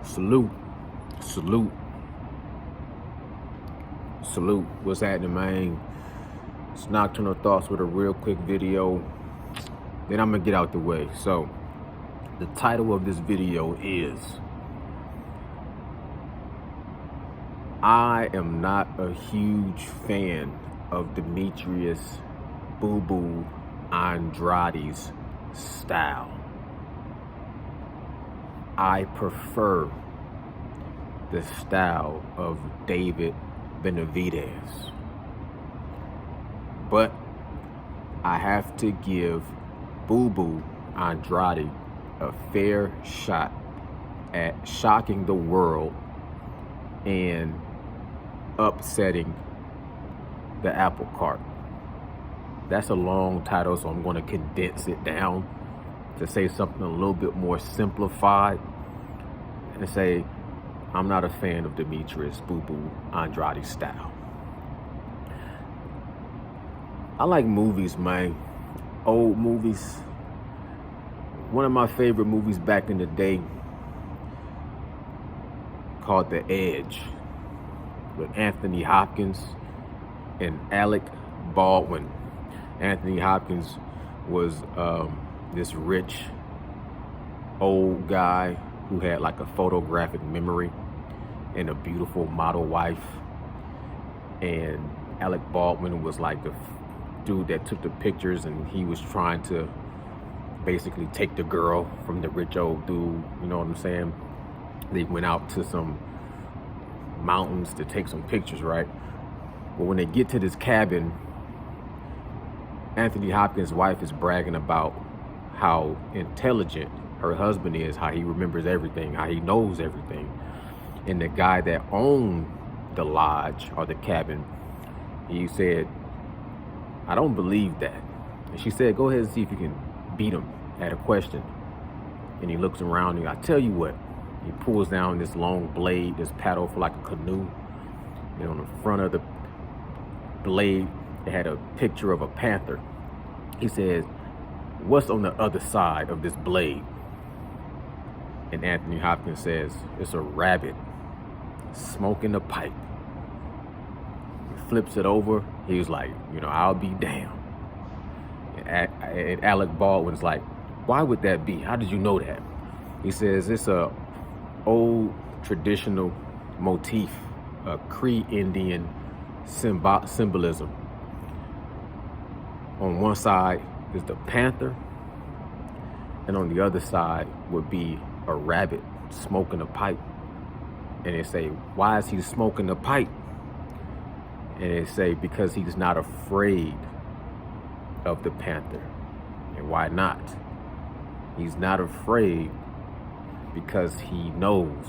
Salute, salute, salute. What's happening, man? It's Nocturnal Thoughts with a real quick video. Then I'm gonna get out the way. So, the title of this video is I am not a huge fan of Demetrius Boo Boo Andrade's style. I prefer the style of David Benavidez. But I have to give Boo Boo Andrade a fair shot at shocking the world and upsetting the apple cart. That's a long title, so I'm going to condense it down to say something a little bit more simplified and say I'm not a fan of Demetrius Boo Boo Andrade's style. I like movies, man. Old movies. One of my favorite movies back in the day called The Edge with Anthony Hopkins and Alec Baldwin. Anthony Hopkins was this rich old guy who had like a photographic memory and a beautiful model wife, and Alec Baldwin was like the dude that took the pictures, and he was trying to basically take the girl from the rich old dude, you know what I'm saying? They went out to some mountains to take some pictures, right? But when they get to this cabin, Anthony Hopkins' wife is bragging about how intelligent her husband is, how he remembers everything, how he knows everything. And the guy that owned the lodge or the cabin, he said, I don't believe that. And she said, go ahead and see if you can beat him at a question. And he looks around and I tell you what, he pulls down this long blade, this paddle for like a canoe. And on the front of the blade, it had a picture of a panther. He says, what's on the other side of this blade? And Anthony Hopkins says, it's a rabbit smoking a pipe. He flips it over. He was like, I'll be damned. And Alec Baldwin's like, why would that be? How did you know that? He says, it's a old traditional motif, a Cree Indian symbolism. On one side is the panther, and on the other side would be a rabbit smoking a pipe. And they say, why is he smoking a pipe? And they say, because he's not afraid of the panther. And why not? He's not afraid because he knows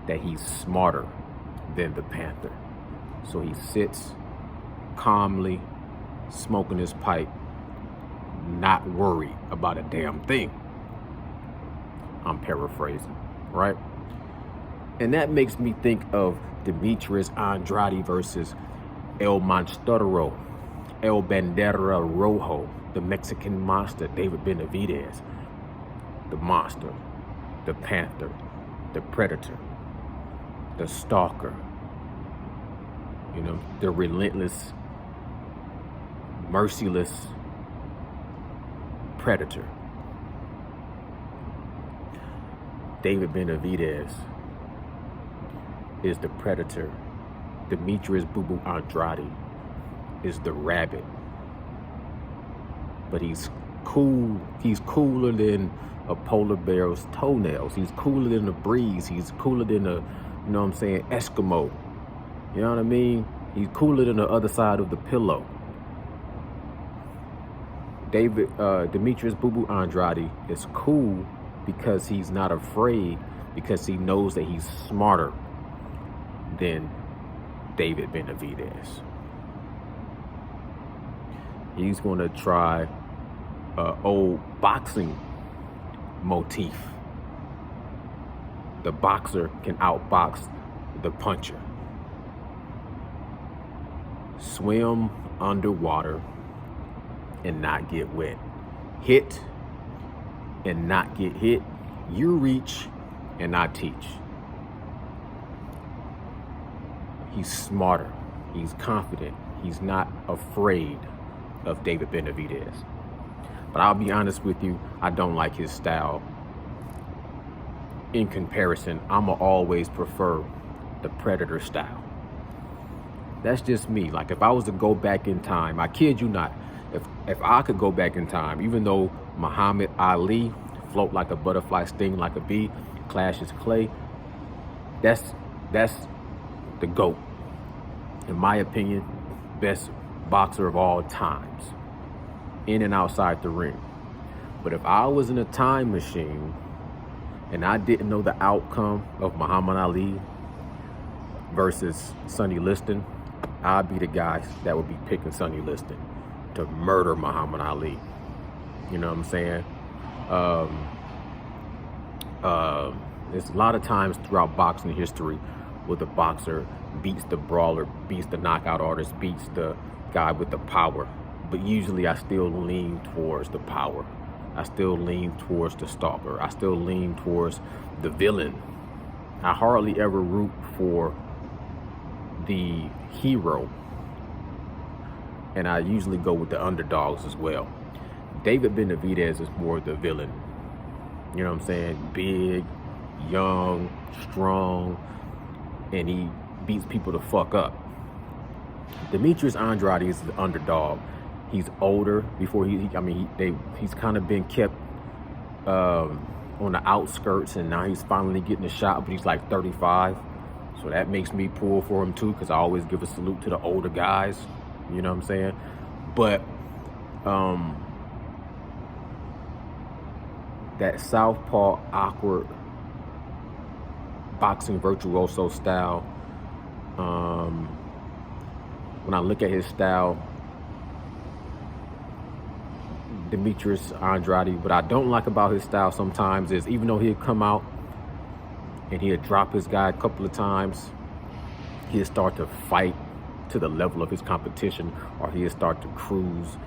that he's smarter than the panther. So he sits calmly, smoking his pipe, not worried about a damn thing. I'm paraphrasing, right? And that makes me think of Demetrius Andrade versus El Monstro, El Bandera Rojo, the Mexican monster, David Benavidez. The monster, the panther, the predator, the stalker, the relentless, merciless predator. David Benavidez is the predator. Demetrius Boo Boo Andrade is the rabbit. But he's cool. He's cooler than a polar bear's toenails. He's cooler than a breeze. He's cooler than a, Eskimo. You know what I mean? He's cooler than the other side of the pillow. Demetrius Boo Boo Andrade is cool because he's not afraid, because he knows that he's smarter than David Benavidez. He's going to try an old boxing motif. The boxer can outbox the puncher. Swim underwater and not get wet. Hit and not get hit. You reach and I teach. He's smarter. He's confident. He's not afraid of David Benavidez. But I'll be honest with you, I don't like his style. In comparison, I'ma always prefer the Predator style. That's just me. Like, if I was to go back in time, I kid you not, if I could go back in time, even though Muhammad Ali, float like a butterfly, sting like a bee, clash is clay, that's the GOAT. In my opinion, best boxer of all times, in and outside the ring. But if I was in a time machine and I didn't know the outcome of Muhammad Ali versus Sonny Liston, I'd be the guy that would be picking Sonny Liston to murder Muhammad Ali. You know what I'm saying? There's a lot of times throughout boxing history where the boxer beats the brawler, beats the knockout artist, beats the guy with the power. But usually I still lean towards the power. I still lean towards the stalker. I still lean towards the villain. I hardly ever root for the hero. And I usually go with the underdogs as well. David Benavidez is more the villain. You know what I'm saying? Big, young, strong, and he beats people to fuck up. Demetrius Andrade is the underdog. He's older. Before he's kind of been kept on the outskirts, and now he's finally getting a shot, but he's like 35. So that makes me pull for him too, because I always give a salute to the older guys. You know what I'm saying? But that southpaw, awkward boxing virtuoso style, when I look at his style, Demetrius Andrade, what I don't like about his style sometimes is, even though he'll come out and he'll drop his guy a couple of times, he'll start to fight to the level of his competition, or he'll start to cruise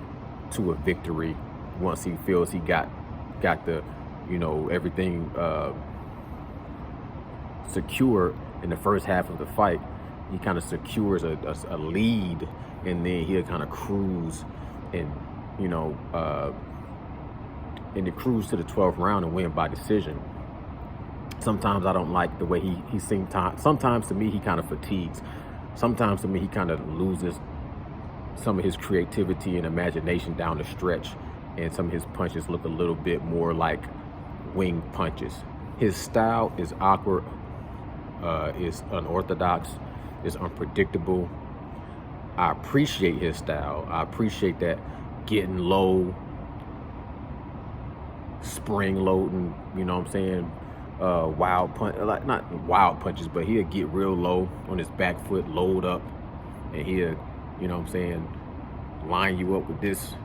to a victory once he feels he got the, you know, everything secure in the first half of the fight. He kind of secures a lead, and then he'll kind of cruise and, you know, and to cruise to the 12th round and win by decision. Sometimes I don't like the way he seems. Sometimes to me he kind of fatigues. Sometimes to me he kind of loses some of his creativity and imagination down the stretch, and some of his punches look a little bit more like wing punches. His style is awkward, is unorthodox, is unpredictable. I appreciate his style. I appreciate that getting low, spring loading, you know what I'm saying? Wild punch, like not wild punches, but he'll get real low on his back foot, load up, and he'll, you know what I'm saying, line you up with this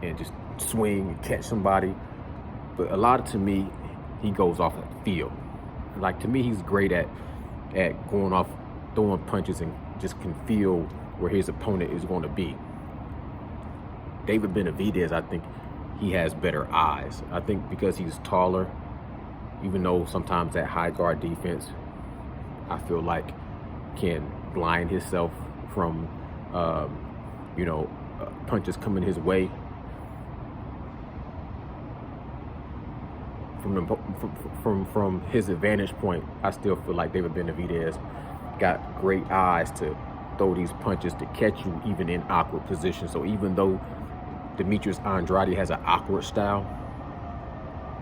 and just swing and catch somebody. But a lot of, to me, he goes off at feel. Like, to me, he's great at going off, throwing punches, and just can feel where his opponent is going to be. David Benavidez, I think he has better eyes. I think because he's taller, even though sometimes that high guard defense, I feel like, can blind himself from, punches coming his way. From his advantage point, I still feel like David Benavidez got great eyes to throw these punches to catch you even in awkward positions. So even though Demetrius Andrade has an awkward style,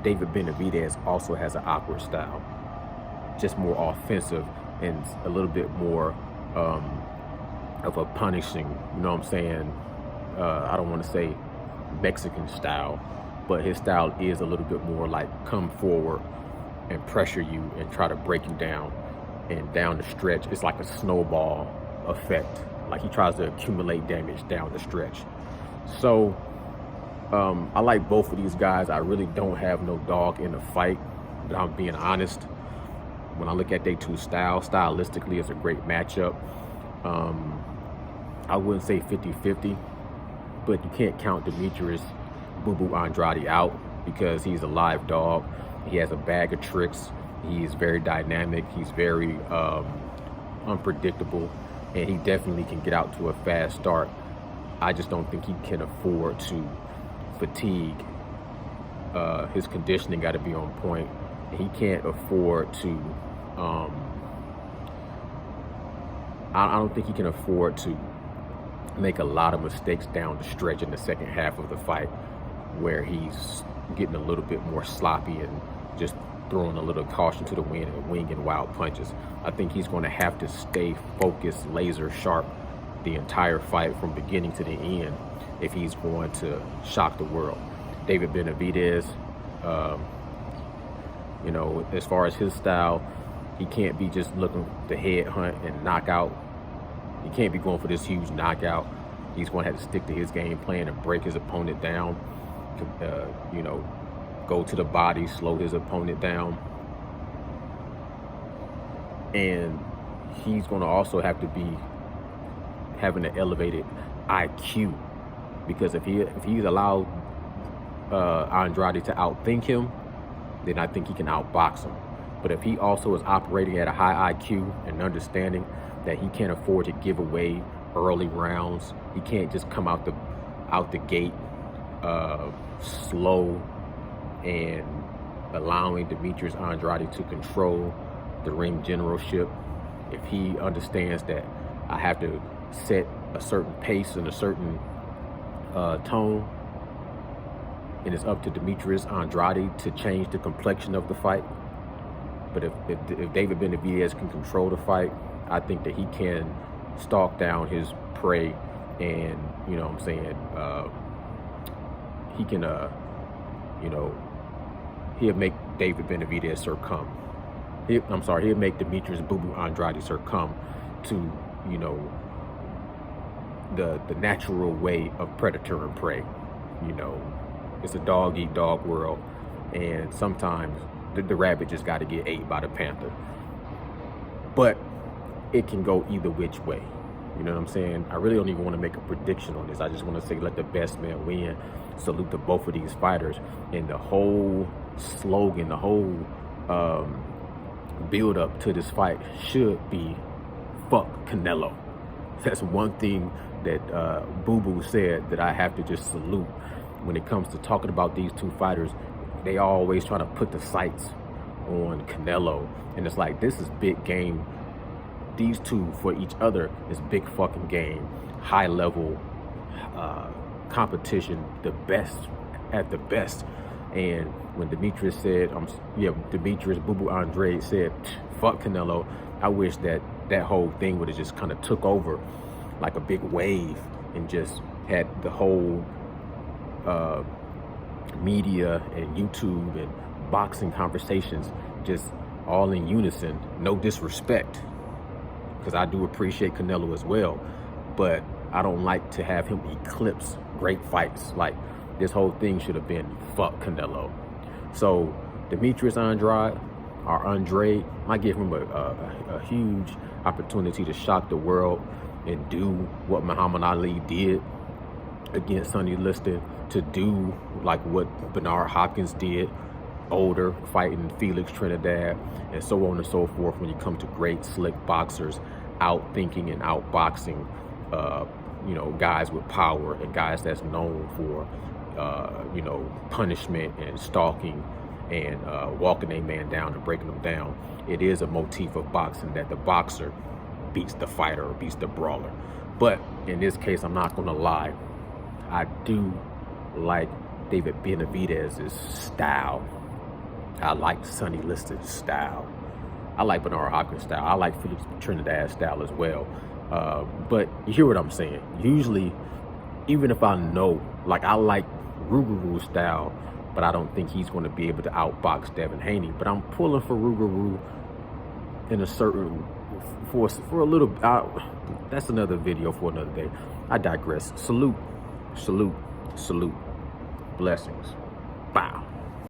David Benavidez also has an awkward style, just more offensive and a little bit more of a punishing, you know what I'm saying? I don't want to say Mexican style, but his style is a little bit more like come forward and pressure you and try to break you down. And down the stretch, it's like a snowball effect. Like, he tries to accumulate damage down the stretch. So I like both of these guys. I really don't have no dog in the fight, but I'm being honest. When I look at their two styles, stylistically, it's a great matchup. I wouldn't say 50-50, but you can't count Demetrius Boo Boo Andrade out, because he's a live dog. He has a bag of tricks. He's very dynamic. He's very unpredictable, and he definitely can get out to a fast start. I just don't think he can afford to fatigue. His conditioning got to be on point. He can't afford to. I don't think he can afford to make a lot of mistakes down the stretch in the second half of the fight, where he's getting a little bit more sloppy and just throwing a little caution to the wind and winging wild punches. I think he's going to have to stay focused, laser sharp the entire fight from beginning to the end if he's going to shock the world. David Benavidez, you know, as far as his style, he can't be just looking to head hunt and knock out. He can't be going for this huge knockout. He's going to have to stick to his game plan and break his opponent down. You know, go to the body, slow his opponent down. And he's going to also have to be having an elevated IQ, because if he's allowed Andrade to outthink him, then I think he can outbox him. But if he also is operating at a high IQ and understanding that he can't afford to give away early rounds, he can't just come out the gate slow and allowing Demetrius Andrade to control the ring generalship. If he understands that I have to set a certain pace and a certain tone, and it's up to Demetrius Andrade to change the complexion of the fight. But if David Benavidez can control the fight, I think that he can stalk down his prey, and you know what I'm saying, he can you know, he'll make David Benavidez succumb. He'll make Demetrius Boo Boo Andrade succumb to, you know, the natural way of predator and prey. You know, it's a dog eat dog world, and sometimes the rabbit just got to get ate by the panther. But it can go either which way. You know what I'm saying? I really don't even want to make a prediction on this. I just want to say let the best man win. Salute to both of these fighters. And the whole slogan, the whole build up to this fight should be fuck Canelo. That's one thing that Boo Boo said that I have to just salute when it comes to talking about these two fighters. They always try to put the sights on Canelo, and it's like, this is big game. These two for each other is big fucking game, high level competition, the best at the best. And when Demetrius said, Demetrius Boo Boo Andrade said, fuck Canelo, I wish that whole thing would have just kind of took over like a big wave and just had the whole media and YouTube and boxing conversations just all in unison. No disrespect, because I do appreciate Canelo as well, but I don't like to have him eclipse great fights. Like, this whole thing should have been fuck Canelo. So Demetrius Andrade, I give him a huge opportunity to shock the world and do what Muhammad Ali did against Sonny Liston, to do like what Bernard Hopkins did, older, fighting Felix Trinidad, and so on and so forth, when you come to great slick boxers out-thinking and out-boxing you know, guys with power and guys that's known for you know, punishment and stalking and walking a man down and breaking them down. It is a motif of boxing that the boxer beats the fighter or beats the brawler. But in this case, I'm not gonna lie, I do like David Benavidez's style. I like Sonny Liston's style. I like Bernard Hopkins' style. I like Felix Trinidad's style as well. But you hear what I'm saying? Usually, even if I know, like, I like Rougarou's style, but I don't think he's going to be able to outbox Devin Haney. But I'm pulling for Rougarou in a certain, for a little, that's another video for another day. I digress. Salute, salute, salute. Blessings. Bow.